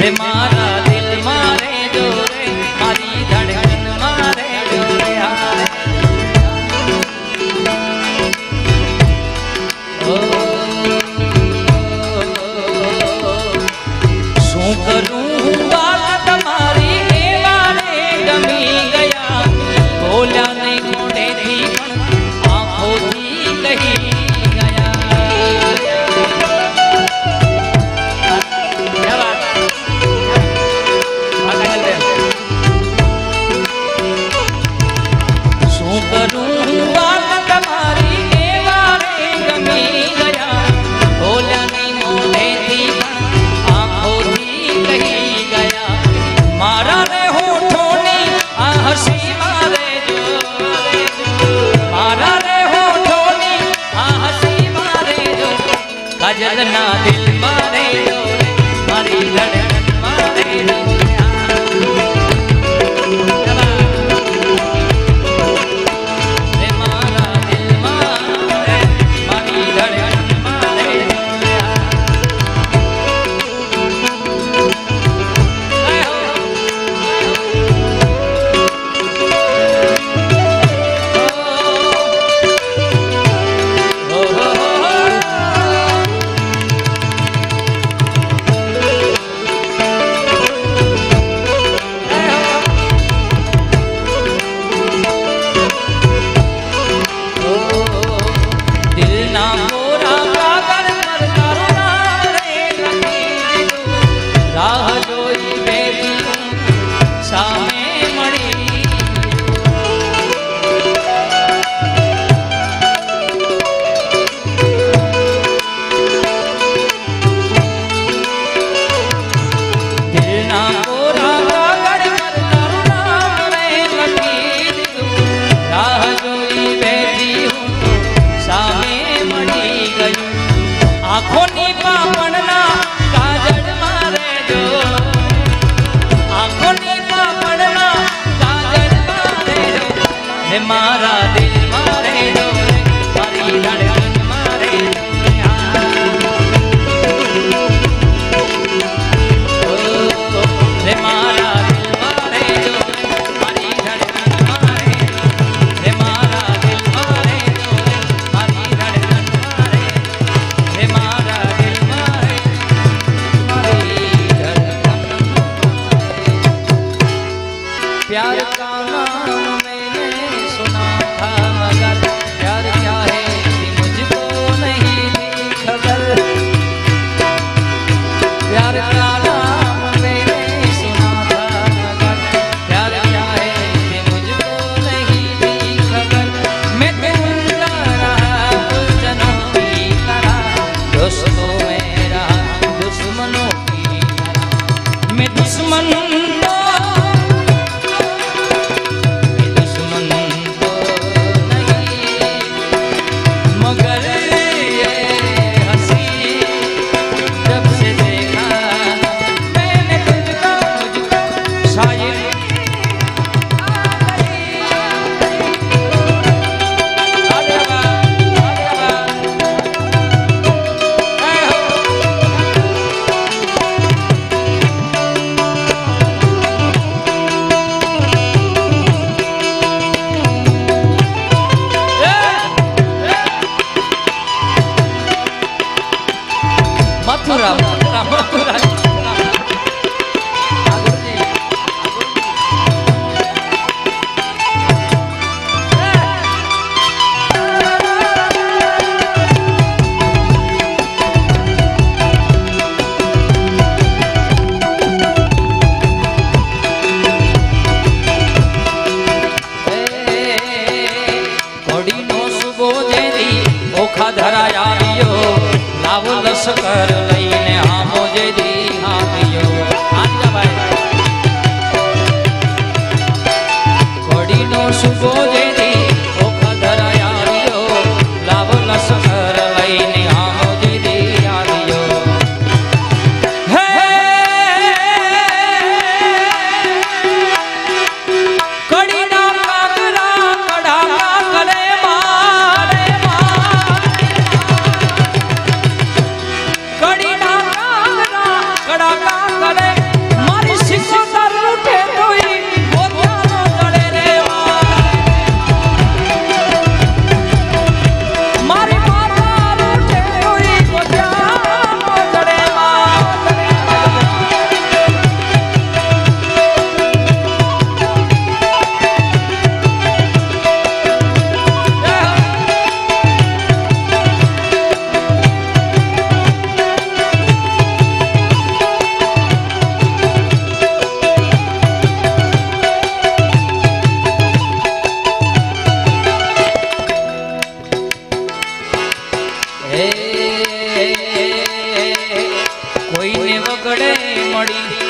रे मारा दिल मारे जो रे मारी धड़कन मारे जो रे हाय शू करूं बात तमारी एवारे गमी गया बोल्या नहीं मोड़े थी आंखों थी कही जलना दिल मारे जो मारी धड़कन मारे जो रे मारा दिल मारे मारी धड़कन मारे मारा दिल मारे जो मारी धड़कन मारे रे मारा दिल मारे जो मारी धड़कन मारे रे मारा दिल मारे जो मारी धड़कन मारे रे मारा दिल मारे मारी धड़कन प्यार का नाम प्यार क्या है मुझको नहीं खबर प्यार का नाम मैंने सुना था मगर प्यार क्या है मुझको नहीं खबर मैं ढूंढता रहा जनों की तरह दोस्तों में रहा दुश्मनों की तरह मैं दुश्मन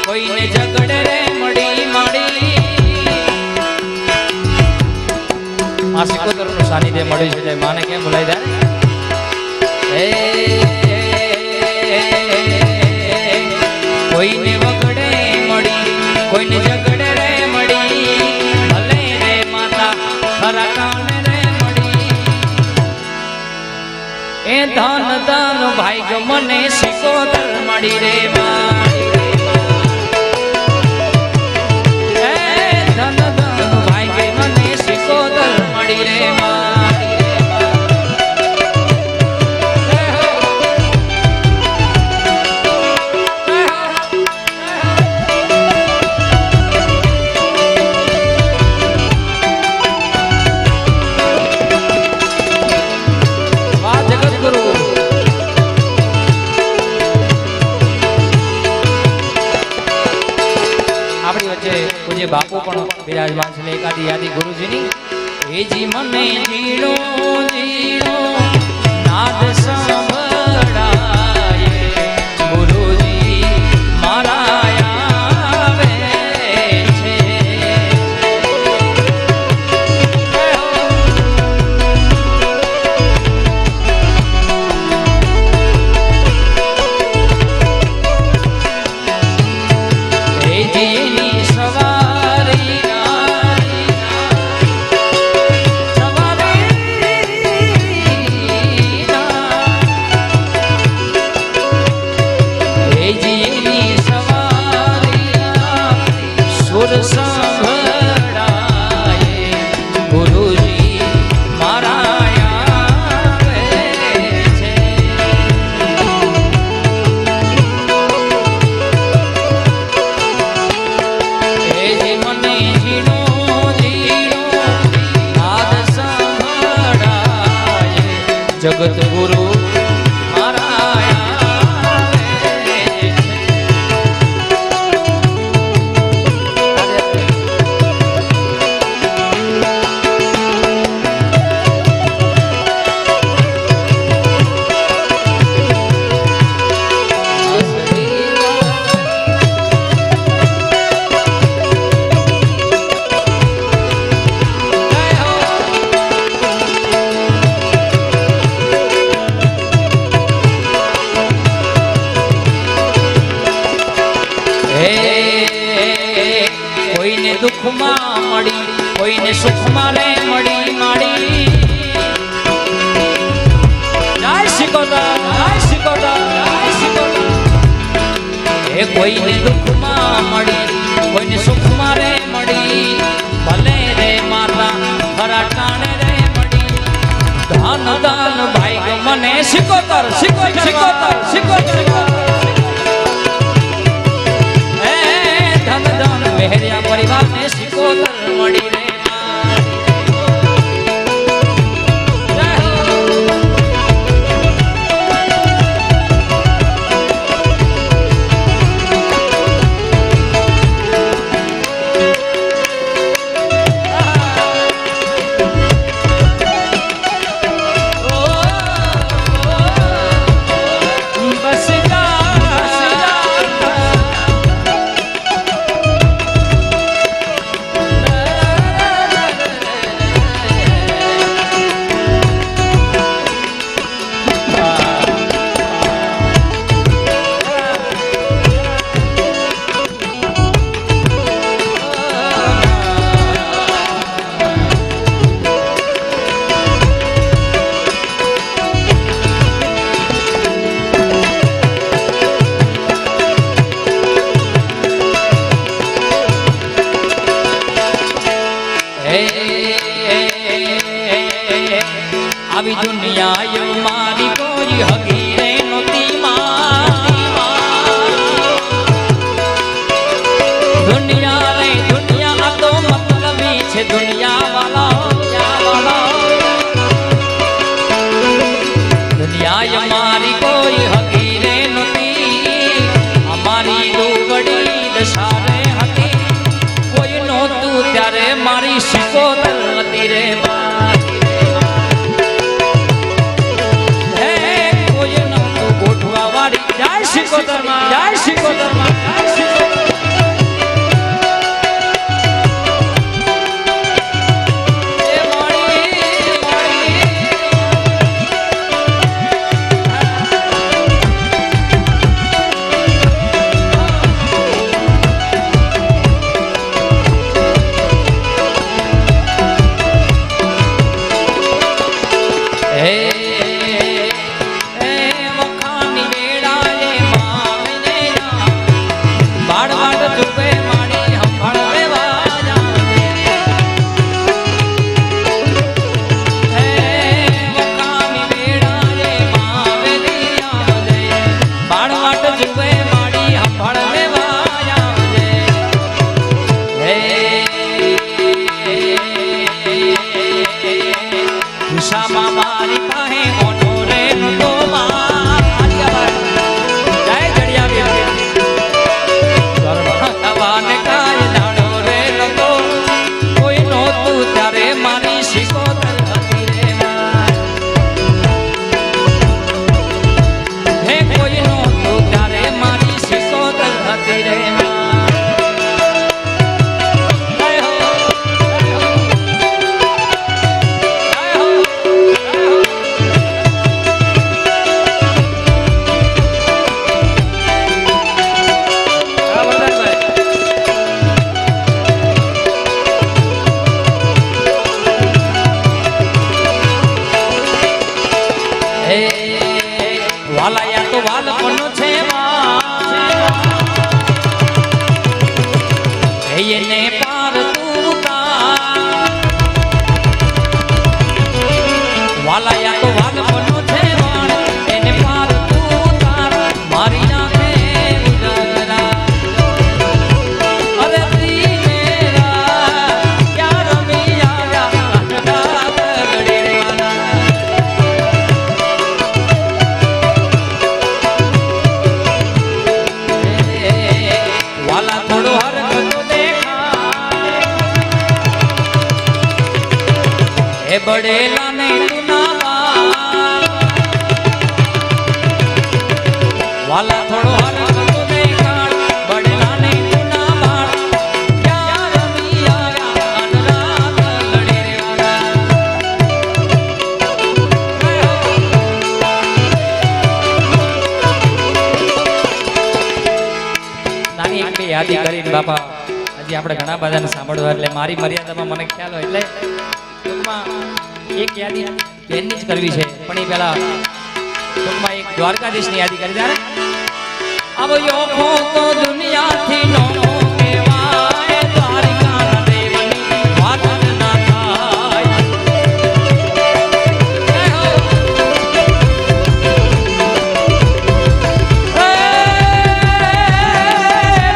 કોઈને ઝઘડે રે મળી માડી આ સિકોતરનું સાનિધ્ય મળ્યું છે એટલે માને કેમ ભૂલાઈ જાય કોઈને વગડે મળી કોઈને ઝઘડે રે મળી ભલે રે માતા ખરા કાને રે મળી એ ધન ધન ભાઈ મને સિકોતર મળી રે માડી ધન ધન ભાઈ મને સિકોતર મળી રે માડી પૂજ્ય બાપુ પણ બિરાજમાન છે એકાદી યાદી ગુરુજીની એજી મને જીણો જીણો નાદ સંભળાય ગુરુજી મારા આવે છે એજી જગત ગુરુ કોઈને દુઃખમાં મળી કોઈને સુખમાં રે મળી માડી જય સિકોતર જય સિકોતર જય સિકોતર એ કોઈને દુઃખમાં મળી કોઈને સુખમાં રે મળી ભલે રે માતા ખરા ટાણે રે મળી ધન ધન ભાઈ મને સિકોતર સિકોતર સિકોતર સિકોતર ધન ધન મહેરિયા પરિવારને સિકોતર મળી રે આવી દુનિયા મારી કોઈ હગી રે નોતી દુનિયા રે દુનિયા આ તો મતલબી છે દુનિયા વાલા દુનિયા મારી કોઈ હગી રે નોતી અમારી દુબળી દશા રે હતી કોઈ નહોતું ત્યારે મારી સિકોતર હતી રે જય સિકોતર માં જય સિકોતર માં જય સિકોતર એને પાર તું તાર વાલાયા તો વાગ બનો છે વાળ એને પાર તું તાર મારી નાખે ઉજાગરા અરે દીનેરા યાર મી આયા અટડા ગડે વાલા થોડો હરકતો દેખા એ બડેલા ને વાલા થોડો હરકતો દેખાડ બડેલા ને તું ના માર ક્યાં રમી આયા અનરાત લડે રે વાલા નાની એક બે યાદી કરીને બાપા હજી આપણે ઘણા બધાને સાંભળવા એટલે મારી મર્યાદામાં મને ખ્યાલ હોય એટલે ટૂંકમાં એક યાદી બેનની જ કરવી છે પણ એ પહેલા ટૂંકમાં એક દ્વારકાધીશની યાદી કરી દે આવ્યો તો દુનિયાથી નો કહેવાય દ્વારકાના દેવની વાત ના થાય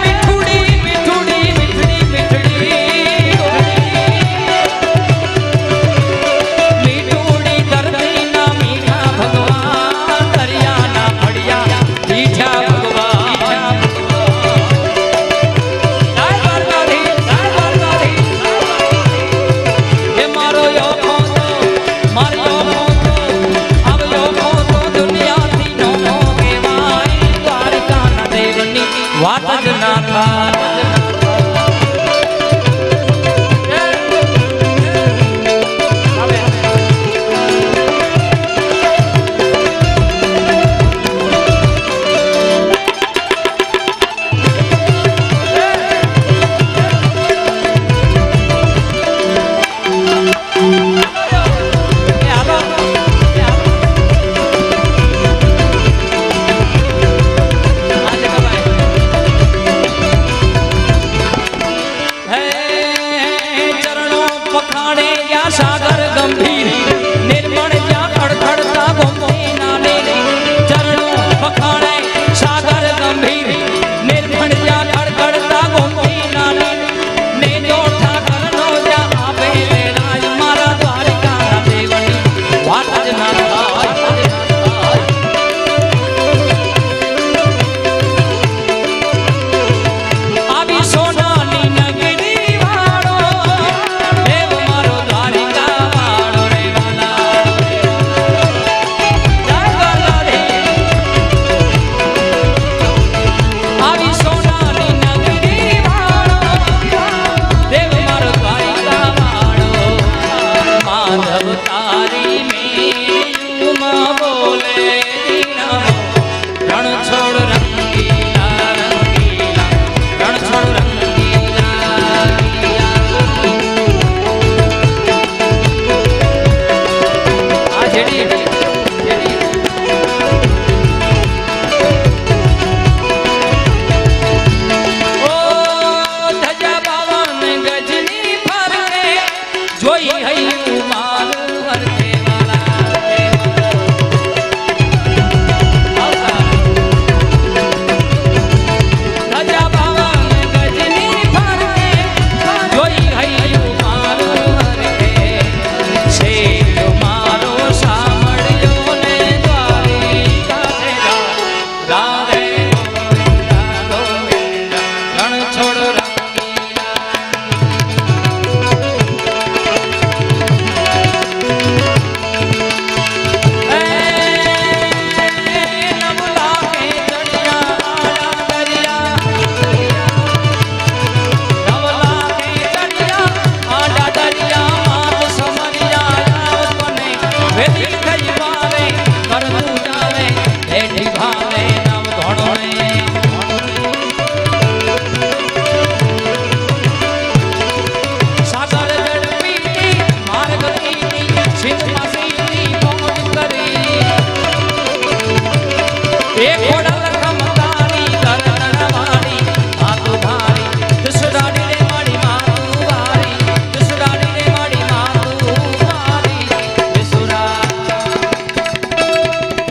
મીઠુડી મીઠુડી મીઠડી મીઠડી મીઠુડી ધરતીના મીઠા ભગવાન દરિયાના પડ્યા મીઠા વાત જ ના થાય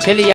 છેલ્લી